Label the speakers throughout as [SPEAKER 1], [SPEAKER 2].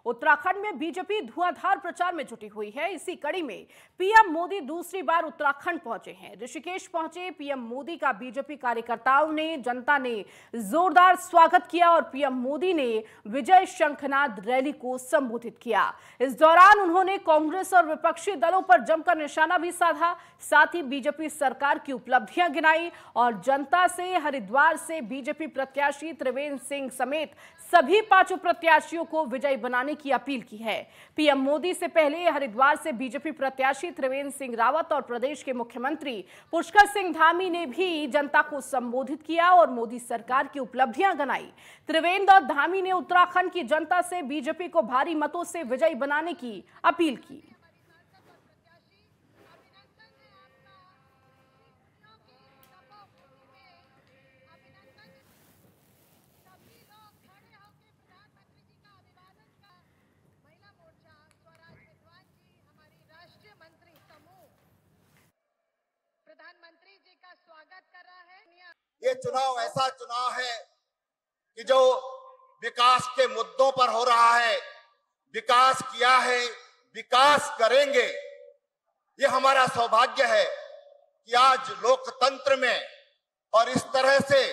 [SPEAKER 1] उत्तराखंड में बीजेपी धुआंधार प्रचार में जुटी हुई है। इसी कड़ी में पीएम मोदी दूसरी बार उत्तराखंड पहुंचे हैं। ऋषिकेश पहुंचे पीएम मोदी का बीजेपी कार्यकर्ताओं ने, जनता ने जोरदार स्वागत किया और पीएम मोदी ने विजय शंखनाद रैली को संबोधित किया। इस दौरान उन्होंने कांग्रेस और विपक्षी दलों पर जमकर निशाना भी साधा। साथ ही बीजेपी सरकार की उपलब्धियां गिनाई और जनता से हरिद्वार से बीजेपी प्रत्याशी त्रिवेंद्र सिंह समेत सभी 5 प्रत्याशियों को विजयी बनाने की अपील की है। पीएम मोदी से पहले हरिद्वार से बीजेपी प्रत्याशी त्रिवेंद्र सिंह रावत और प्रदेश के मुख्यमंत्री पुष्कर सिंह धामी ने भी जनता को संबोधित किया और मोदी सरकार की उपलब्धियां गिनाई। त्रिवेंद्र और धामी ने उत्तराखंड की जनता से बीजेपी को भारी मतों से विजयी बनाने की अपील की।
[SPEAKER 2] प्रधानमंत्री जी का स्वागत कर रहा है।
[SPEAKER 3] ये चुनाव ऐसा चुनाव है कि जो विकास के मुद्दों पर हो रहा है। विकास किया है, विकास करेंगे। ये हमारा सौभाग्य है कि आज लोकतंत्र में और इस तरह से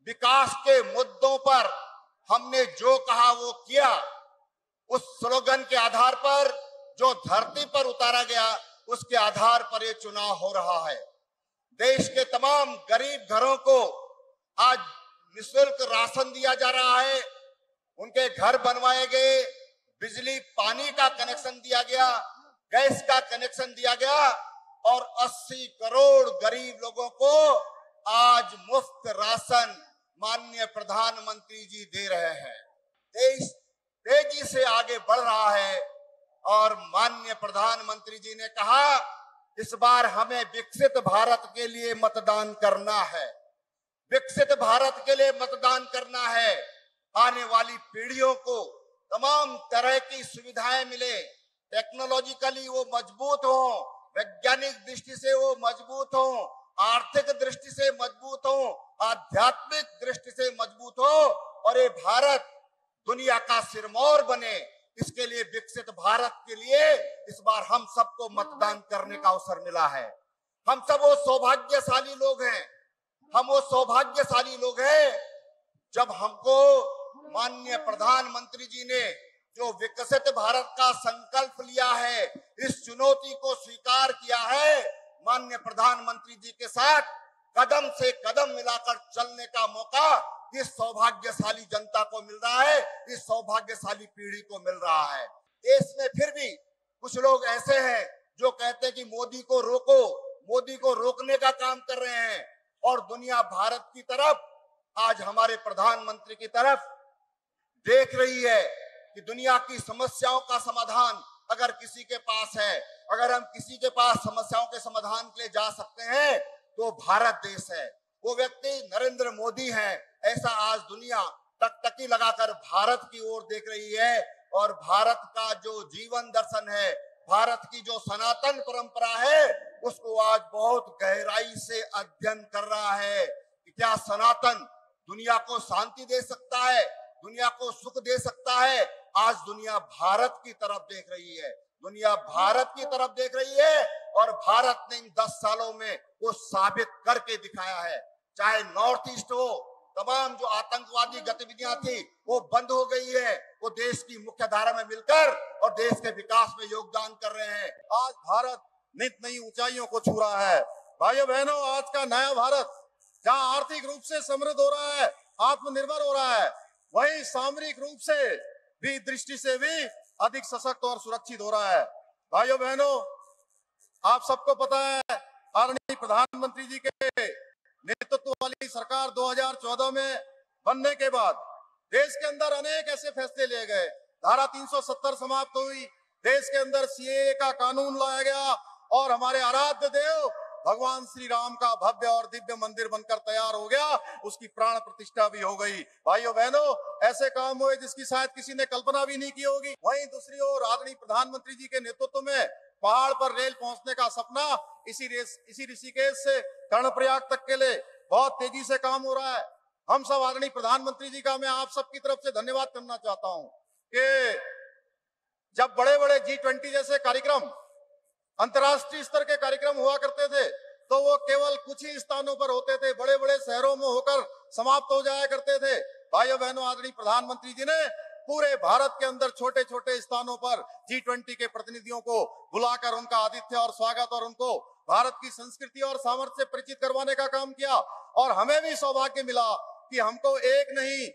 [SPEAKER 3] विकास के मुद्दों पर हमने जो कहा वो किया। उस स्लोगन के आधार पर जो धरती पर उतारा गया, उसके आधार पर ये चुनाव हो रहा है। देश के तमाम गरीब घरों को आज निःशुल्क राशन दिया जा रहा है। उनके घर बनवाए गए, बिजली पानी का कनेक्शन दिया गया, गैस का कनेक्शन दिया गया और 80 करोड़ गरीब लोगों को आज मुफ्त राशन माननीय प्रधानमंत्री जी दे रहे हैं। देश तेजी से आगे बढ़ रहा है और माननीय प्रधानमंत्री जी ने कहा इस बार हमें विकसित भारत के लिए मतदान करना है। विकसित भारत के लिए मतदान करना है। आने वाली पीढ़ियों को तमाम तरह की सुविधाएं मिले, टेक्नोलॉजिकली वो मजबूत हो, वैज्ञानिक दृष्टि से वो मजबूत हो, आर्थिक दृष्टि से मजबूत हो, आध्यात्मिक दृष्टि से मजबूत हो और ये भारत दुनिया का सिरमौर बने। इसके लिए विकसित भारत के लिए इस बार हम सबको मतदान करने का अवसर मिला है। हम सब वो सौभाग्यशाली लोग हैं। हम वो सौभाग्यशाली लोग हैं जब हमको माननीय प्रधानमंत्री जी ने जो विकसित भारत का संकल्प लिया है, इस चुनौती को स्वीकार किया है। माननीय प्रधानमंत्री जी के साथ कदम से कदम मिलाकर चलने का मौका इस सौभाग्यशाली जनता को मिल रहा है, इस सौभाग्यशाली पीढ़ी को मिल रहा है। देश में फिर भी कुछ लोग ऐसे हैं जो कहते हैं कि मोदी को रोको, मोदी को रोकने का काम कर रहे हैं और दुनिया भारत की तरफ, आज हमारे प्रधानमंत्री की तरफ देख रही है कि दुनिया की समस्याओं का समाधान अगर किसी के पास है, अगर हम किसी के पास समस्याओं के समाधान के लिए जा सकते हैं तो भारत देश है। वो व्यक्ति नरेंद्र मोदी हैं। ऐसा आज दुनिया टकटकी लगाकर भारत की ओर देख रही है और भारत का जो जीवन दर्शन है, भारत की जो सनातन परंपरा है, उसको आज बहुत गहराई से अध्ययन कर रहा है कि क्या सनातन दुनिया को शांति दे सकता है, दुनिया को सुख दे सकता है। आज दुनिया भारत की तरफ देख रही है, दुनिया भारत की तरफ देख रही है और भारत ने इन 10 सालों में वो साबित करके दिखाया है। चाहे नॉर्थ ईस्ट हो, तमाम जो आतंकवादी गतिविधियां थी वो बंद हो गई है। वो देश की मुख्य धारा में मिलकर और देश के विकास में योगदान कर रहे हैं। आज भारत नित नई ऊंचाइयों को छू रहा है। भाइयों बहनों, आज का नया भारत जहां आर्थिक रूप से समृद्ध हो रहा है, आत्मनिर्भर हो रहा है, वही सामरिक रूप से भी, दृष्टि से भी अधिक सशक्त और सुरक्षित हो रहा है। भाइयों बहनों, आप सबको पता है आदरणीय प्रधानमंत्री जी के नेतृत्व वाली सरकार 2014 में बनने के बाद देश के अंदर अनेक ऐसे फैसले लिए गए। धारा 370 समाप्त हुई, देश के अंदर सीएए का कानून लाया गया और हमारे आराध्य देव भगवान श्री राम का भव्य और दिव्य मंदिर बनकर तैयार हो गया, उसकी प्राण प्रतिष्ठा भी हो गई। भाइयों बहनों, ऐसे काम हुए जिसकी शायद किसी ने कल्पना भी नहीं की होगी। वहीं दूसरी ओर आदरणीय प्रधानमंत्री जी के नेतृत्व में पहाड़ पर रेल पहुंचने का सपना इसी ऋषिकेश से कर्णप्रयाग तक के लिए बहुत तेजी से काम हो रहा है। हम सब आदरणीय प्रधानमंत्री जी का मैं आप सबकी तरफ से धन्यवाद करना चाहता हूं कि जब बड़े बड़े G20 जैसे कार्यक्रम, अंतर्राष्ट्रीय स्तर के कार्यक्रम हुआ करते थे, तो वो केवल कुछ ही स्थानों पर होते थे, बड़े बड़े शहरों में होकर समाप्त हो जाया करते थे। भाइयों बहनों, आदरणीय प्रधानमंत्री जी ने पूरे भारत के अंदर छोटे छोटे स्थानों पर G20 के प्रतिनिधियों को बुलाकर उनका आतिथ्य और स्वागत और उनको भारत की संस्कृति और सामर्थ्य से परिचित करवाने का काम किया। और हमें भी सौभाग्य मिला कि हमको एक नहीं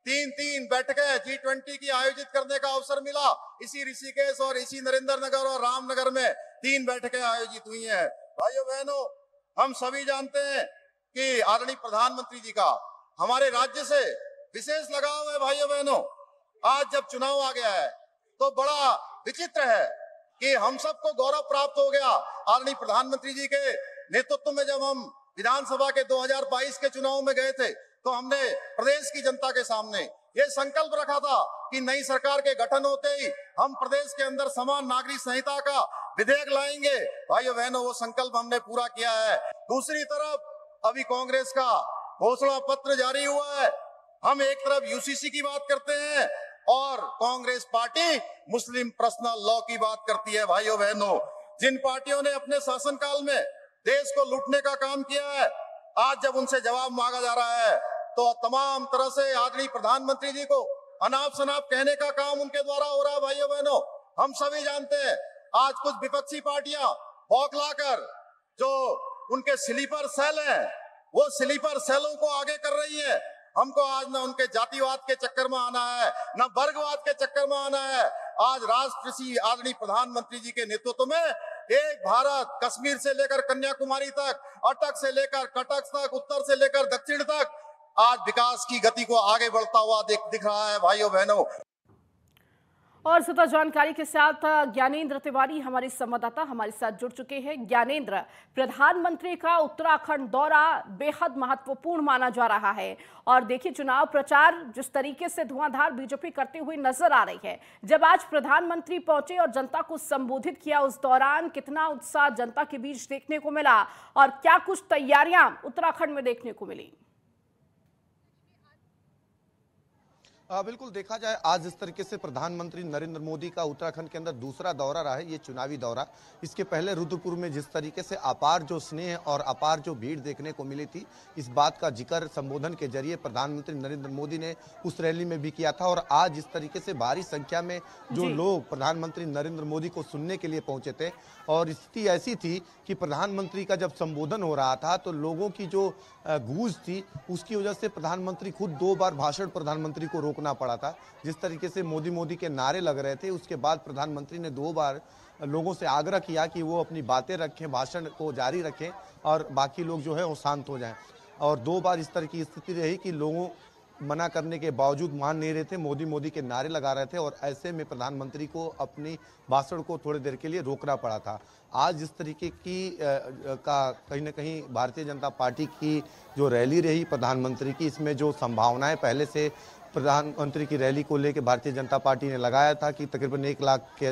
[SPEAKER 3] 3 बैठकें G20 की आयोजित करने का अवसर मिला। इसी ऋषिकेश और इसी नरेंद्र नगर और रामनगर में 3 बैठकें आयोजित हुई हैं। भाइयों बहनों, हम सभी जानते हैं कि आदरणीय प्रधानमंत्री जी का हमारे राज्य से विशेष लगाव है। भाइयों बहनों, आज जब चुनाव आ गया है तो बड़ा विचित्र है कि हम सबको गौरव प्राप्त हो गया। आदरणीय प्रधानमंत्री जी के नेतृत्व में जब हम विधानसभा के 2022 के चुनाव में गए थे तो हमने प्रदेश की जनता के सामने ये संकल्प रखा था कि नई सरकार के गठन होते ही हम प्रदेश के अंदर समान नागरिक संहिता का विधेयक लाएंगे। भाइयों बहनों, वो संकल्प हमने पूरा किया है। दूसरी तरफ अभी कांग्रेस का घोषणा पत्र जारी हुआ है। हम एक तरफ यूसीसी की बात करते हैं और कांग्रेस पार्टी मुस्लिम पर्सनल लॉ की बात करती है। भाइयों बहनों, जिन पार्टियों ने अपने शासनकाल में देश को लूटने का काम किया है, आज जब उनसे जवाब मांगा जा रहा है तो तमाम तरह से आदरणीय प्रधानमंत्री जी को अनाप शनाप कहने का काम उनके द्वारा हो रहा है। भाइयों बहनों, हम सभी जानते हैं आज कुछ विपक्षी पार्टियां बौखलाकर जो उनके स्लीपर सेल हैं, वो स्लीपर सेलों को आगे कर रही है। हमको आज न उनके जातिवाद के चक्कर में आना है, न वर्गवाद के चक्कर में आना है। आज राष्ट्रपति आदरणीय प्रधानमंत्री जी के नेतृत्व में एक भारत, कश्मीर से लेकर कन्याकुमारी तक, अटक से लेकर कटक तक, उत्तर से लेकर दक्षिण तक, आज विकास की गति को आगे बढ़ता हुआ दिख रहा है। भाइयों बहनों,
[SPEAKER 1] और ज्यादा जानकारी के साथ ज्ञानेंद्र तिवारी हमारे संवाददाता हमारे साथ जुड़ चुके हैं। ज्ञानेंद्र, प्रधानमंत्री का उत्तराखंड दौरा बेहद महत्वपूर्ण माना जा रहा है और देखिए चुनाव प्रचार जिस तरीके से धुआंधार बीजेपी करते हुए नजर आ रही है, जब आज प्रधानमंत्री पहुंचे और जनता को संबोधित किया, उस दौरान कितना उत्साह जनता के बीच देखने को मिला और क्या कुछ तैयारियां उत्तराखंड में देखने को मिली?
[SPEAKER 4] बिल्कुल, देखा जाए आज जिस तरीके से प्रधानमंत्री नरेंद्र मोदी का उत्तराखंड के अंदर दूसरा दौरा रहा है, ये चुनावी दौरा, इसके पहले रुद्रपुर में जिस तरीके से अपार जो स्नेह और अपार जो भीड़ देखने को मिली थी, इस बात का जिक्र संबोधन के जरिए प्रधानमंत्री नरेंद्र मोदी ने उस रैली में भी किया था। और आज जिस तरीके से भारी संख्या में जो लोग प्रधानमंत्री नरेंद्र मोदी को सुनने के लिए पहुंचे थे और स्थिति ऐसी थी कि प्रधानमंत्री का जब संबोधन हो रहा था तो लोगों की जो गूंज थी उसकी वजह से प्रधानमंत्री खुद 2 बार भाषण प्रधानमंत्री को रोकना पड़ा था। जिस तरीके से मोदी मोदी के नारे लग रहे थे, उसके बाद प्रधानमंत्री ने 2 बार लोगों से आग्रह किया कि वो अपनी बातें रखें, भाषण को जारी रखें और बाकी लोग जो है वो शांत हो जाएं। और 2 बार इस तरह की स्थिति रही कि लोगों मना करने के बावजूद मान नहीं रहे थे, मोदी मोदी के नारे लगा रहे थे और ऐसे में प्रधानमंत्री को अपनी भाषण को थोड़ी देर के लिए रोकना पड़ा था। आज जिस तरीके की कहीं ना कहीं भारतीय जनता पार्टी की जो रैली रही प्रधानमंत्री की, इसमें जो संभावनाएं पहले से प्रधानमंत्री की रैली को लेकर भारतीय जनता पार्टी ने लगाया था कि तकरीबन 1 लाख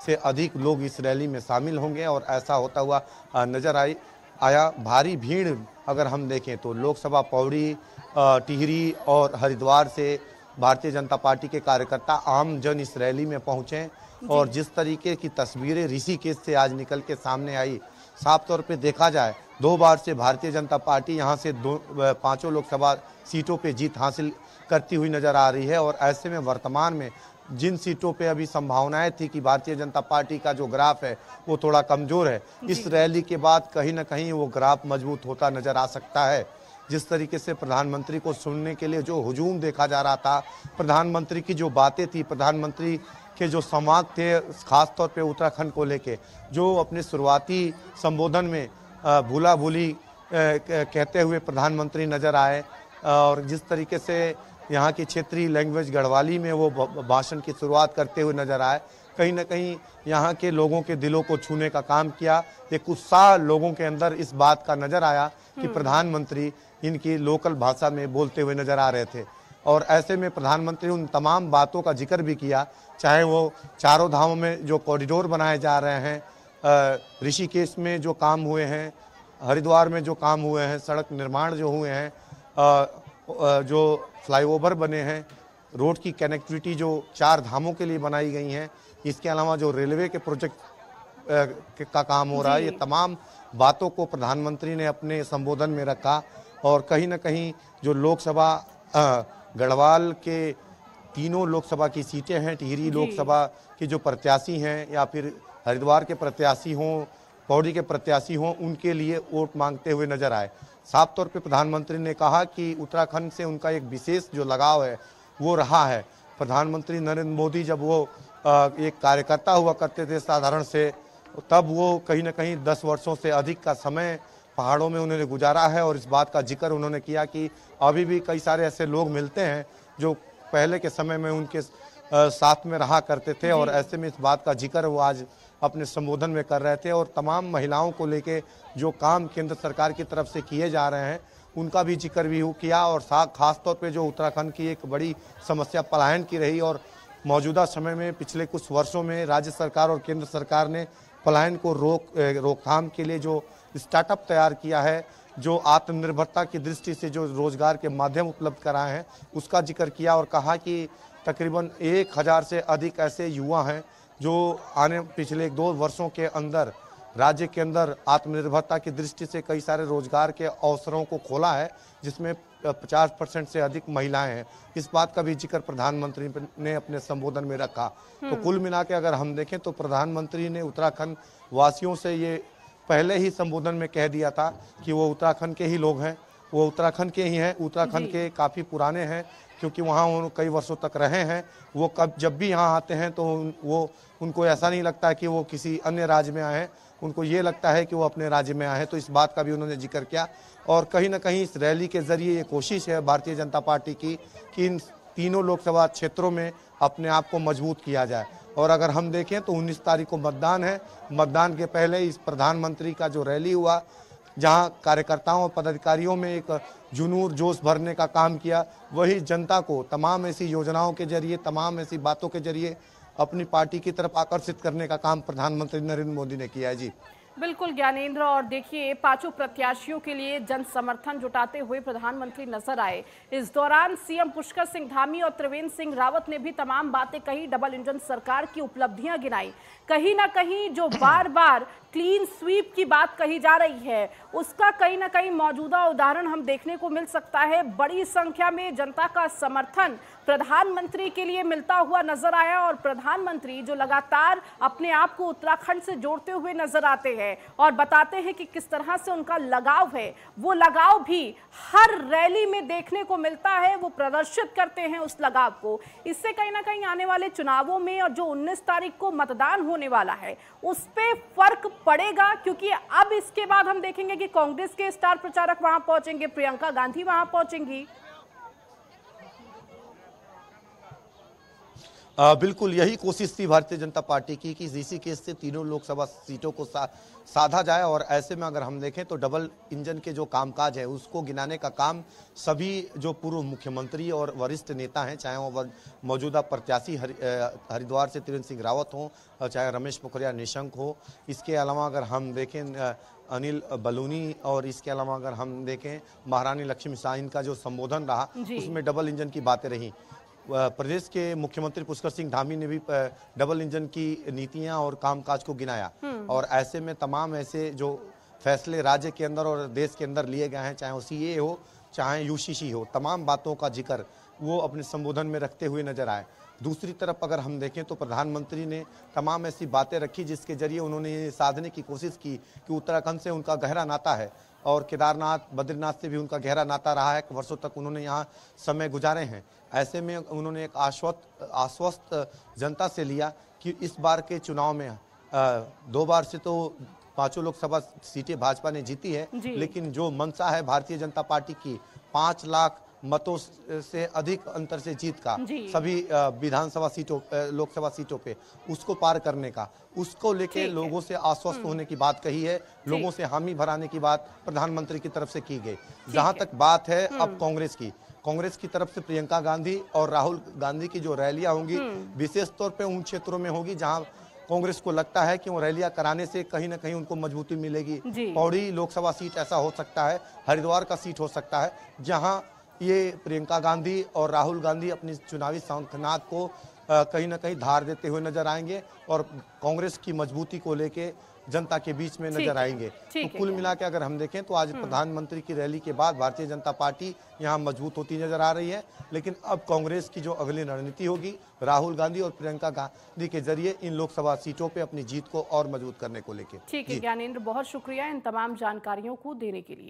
[SPEAKER 4] से अधिक लोग इस रैली में शामिल होंगे और ऐसा होता हुआ नजर आया। भारी भीड़ अगर हम देखें तो लोकसभा पौड़ी, टिहरी और हरिद्वार से भारतीय जनता पार्टी के कार्यकर्ता आम जन इस रैली में पहुंचे और जिस तरीके की तस्वीरें ऋषिकेश से आज निकल के सामने आई, साफ तौर पे देखा जाए 2 बार से भारतीय जनता पार्टी यहां से 5 लोकसभा सीटों पे जीत हासिल करती हुई नजर आ रही है। और ऐसे में वर्तमान में जिन सीटों पे अभी संभावनाएं थी कि भारतीय जनता पार्टी का जो ग्राफ है वो थोड़ा कमजोर है, इस रैली के बाद कहीं ना कहीं वो ग्राफ मजबूत होता नजर आ सकता है। जिस तरीके से प्रधानमंत्री को सुनने के लिए जो हुजूम देखा जा रहा था, प्रधानमंत्री की जो बातें थी, प्रधानमंत्री के जो संवाद थे खास तौर पे उत्तराखंड को लेके, जो अपने शुरुआती संबोधन में भूला भूली कहते हुए प्रधानमंत्री नजर आए और जिस तरीके से यहाँ की क्षेत्रीय लैंग्वेज गढ़वाली में वो भाषण की शुरुआत करते हुए नजर आए, कहीं ना कहीं यहाँ के लोगों के दिलों को छूने का काम किया। एक उत्साह लोगों के अंदर इस बात का नजर आया कि प्रधानमंत्री इनकी लोकल भाषा में बोलते हुए नजर आ रहे थे और ऐसे में प्रधानमंत्री उन तमाम बातों का जिक्र भी किया, चाहे वो चारों धामों में जो कॉरिडोर बनाए जा रहे हैं, ऋषिकेश में जो काम हुए हैं, हरिद्वार में जो काम हुए हैं, सड़क निर्माण जो हुए हैं, जो फ्लाईओवर बने हैं, रोड की कनेक्टिविटी जो 4 धामों के लिए बनाई गई हैं, इसके अलावा जो रेलवे के प्रोजेक्ट का काम हो रहा है, ये तमाम बातों को प्रधानमंत्री ने अपने संबोधन में रखा। और कहीं ना कहीं जो लोकसभा गढ़वाल के तीनों लोकसभा की सीटें हैं, टिहरी लोकसभा के जो प्रत्याशी हैं या फिर हरिद्वार के प्रत्याशी हों, पौड़ी के प्रत्याशी हों, उनके लिए वोट मांगते हुए नजर आए। साफ तौर पे प्रधानमंत्री ने कहा कि उत्तराखंड से उनका एक विशेष जो लगाव है वो रहा है। प्रधानमंत्री नरेंद्र मोदी जब वो एक कार्यकर्ता हुआ करते थे साधारण से, तब वो कहीं ना कहीं 10 वर्षों से अधिक का समय पहाड़ों में उन्होंने गुजारा है। और इस बात का जिक्र उन्होंने किया कि अभी भी कई सारे ऐसे लोग मिलते हैं जो पहले के समय में उनके साथ में रहा करते थे, और ऐसे में इस बात का जिक्र वो आज अपने संबोधन में कर रहे थे। और तमाम महिलाओं को लेके जो काम केंद्र सरकार की तरफ से किए जा रहे हैं उनका भी जिक्र भी किया। और खास तौर पे जो उत्तराखंड की एक बड़ी समस्या पलायन की रही, और मौजूदा समय में पिछले कुछ वर्षों में राज्य सरकार और केंद्र सरकार ने पलायन को रोकथाम के लिए जो स्टार्टअप तैयार किया है, जो आत्मनिर्भरता की दृष्टि से जो रोजगार के माध्यम उपलब्ध कराए हैं, उसका जिक्र किया। और कहा कि तकरीबन 1000 से अधिक ऐसे युवा हैं जो आने पिछले 1-2 वर्षों के अंदर राज्य के अंदर आत्मनिर्भरता की दृष्टि से कई सारे रोजगार के अवसरों को खोला है, जिसमें 50% से अधिक महिलाएं हैं। इस बात का भी जिक्र प्रधानमंत्री ने अपने संबोधन में रखा। तो कुल मिला के अगर हम देखें तो प्रधानमंत्री ने उत्तराखंड वासियों से ये पहले ही संबोधन में कह दिया था कि वो उत्तराखंड के ही लोग हैं, वो उत्तराखंड के ही हैं, उत्तराखंड के काफ़ी पुराने हैं, क्योंकि वहाँ वो कई वर्षों तक रहे हैं। वो जब भी यहाँ आते हैं तो उनको ऐसा नहीं लगता है कि वो किसी अन्य राज्य में आए हैं, उनको ये लगता है कि वो अपने राज्य में आए हैं। तो इस बात का भी उन्होंने जिक्र किया। और कहीं ना कहीं इस रैली के जरिए ये कोशिश है भारतीय जनता पार्टी की कि इन तीनों लोकसभा क्षेत्रों में अपने आप को मजबूत किया जाए। और अगर हम देखें तो 19 तारीख को मतदान है। मतदान के पहले इस प्रधानमंत्री का जो रैली हुआ, जहां कार्यकर्ताओं और पदाधिकारियों में एक जुनून जोश भरने का काम किया, वही जनता को तमाम ऐसी योजनाओं के जरिए, तमाम ऐसी बातों के जरिए अपनी पार्टी की तरफ आकर्षित करने का काम प्रधानमंत्री नरेंद्र मोदी ने किया है। जी
[SPEAKER 1] बिल्कुल ज्ञानेंद्र, और देखिए पांचों प्रत्याशियों के लिए जन समर्थन जुटाते हुए प्रधानमंत्री नजर आए। इस दौरान सीएम पुष्कर सिंह धामी और त्रिवेंद्र सिंह रावत ने भी तमाम बातें कही, डबल इंजन सरकार की उपलब्धियां गिनाई। कहीं ना कहीं जो बार बार क्लीन स्वीप की बात कही जा रही है, उसका कहीं ना कहीं मौजूदा उदाहरण हम देखने को मिल सकता है। बड़ी संख्या में जनता का समर्थन प्रधानमंत्री के लिए मिलता हुआ नजर आया, और प्रधानमंत्री जो लगातार अपने आप को उत्तराखंड से जोड़ते हुए नजर आते हैं और बताते हैं कि किस तरह से उनका लगाव है, वो लगाव भी हर रैली में देखने को मिलता है। वो प्रदर्शित करते हैं उस लगाव को। इससे कहीं ना कहीं आने वाले चुनावों में और जो 19 तारीख को मतदान होने वाला है उस पे फर्क पड़ेगा, क्योंकि अब इसके बाद हम देखेंगे कि कांग्रेस के स्टार प्रचारक वहां पहुंचेंगे, प्रियंका गांधी वहां पहुंचेंगी।
[SPEAKER 4] बिल्कुल यही कोशिश थी भारतीय जनता पार्टी की कि ऋषिकेश से तीनों लोकसभा सीटों को साधा जाए। और ऐसे में अगर हम देखें तो डबल इंजन के जो कामकाज है उसको गिनाने का काम सभी जो पूर्व मुख्यमंत्री और वरिष्ठ नेता हैं, चाहे वो मौजूदा प्रत्याशी हरिद्वार से त्रिवेंद्र सिंह रावत हों, चाहे रमेश पोखरियाल निशंक हो, इसके अलावा अगर हम देखें अनिल बलूनी, और इसके अलावा अगर हम देखें महारानी लक्ष्मी शाह का जो संबोधन रहा उसमें डबल इंजन की बातें रही। प्रदेश के मुख्यमंत्री पुष्कर सिंह धामी ने भी डबल इंजन की नीतियां और कामकाज को गिनाया। और ऐसे में तमाम ऐसे जो फैसले राज्य के अंदर और देश के अंदर लिए गए हैं, चाहे वो सीए हो चाहे यूसीसी हो, तमाम बातों का जिक्र वो अपने संबोधन में रखते हुए नजर आए। दूसरी तरफ अगर हम देखें तो प्रधानमंत्री ने तमाम ऐसी बातें रखी जिसके जरिए उन्होंने ये साधने की कोशिश की कि उत्तराखंड से उनका गहरा नाता है, और केदारनाथ बद्रीनाथ से भी उनका गहरा नाता रहा है। वर्षों तक उन्होंने यहाँ समय गुजारे हैं। ऐसे में उन्होंने एक आश्वस्त जनता से लिया कि इस बार के चुनाव में 2 बार से तो 5 लोकसभा सीटें भाजपा ने जीती है, लेकिन जो मंशा है भारतीय जनता पार्टी की 5 लाख मतों से अधिक अंतर से जीत का सभी विधानसभा सीटों लोकसभा सीटों पे उसको पार करने का, उसको लेके लोगों से आश्वस्त होने की बात कही है, लोगों से हामी भराने की बात प्रधानमंत्री की तरफ से की गई। जहां तक बात है अब कांग्रेस की तरफ से प्रियंका गांधी और राहुल गांधी की जो रैलियां होंगी विशेष तौर पे उन क्षेत्रों में होगी जहां कांग्रेस को लगता है कि वो रैलियां कराने से कहीं ना कहीं उनको मजबूती मिलेगी। पौड़ी लोकसभा सीट ऐसा हो सकता है, हरिद्वार का सीट हो सकता है, जहां ये प्रियंका गांधी और राहुल गांधी अपनी चुनावी शंखनाद को कहीं ना कहीं धार देते हुए नजर आएंगे और कांग्रेस की मजबूती को लेके जनता के बीच में नजर आएंगे। तो कुल मिला के अगर हम देखें तो आज प्रधानमंत्री की रैली के बाद भारतीय जनता पार्टी यहां मजबूत होती नजर आ रही है, लेकिन अब कांग्रेस की जो अगली रणनीति होगी राहुल गांधी और प्रियंका गांधी के जरिए इन लोकसभा सीटों पे अपनी जीत को और मजबूत करने को लेकर।
[SPEAKER 1] ठीक है ज्ञानेंद्र, बहुत शुक्रिया इन तमाम जानकारियों को देने के लिए।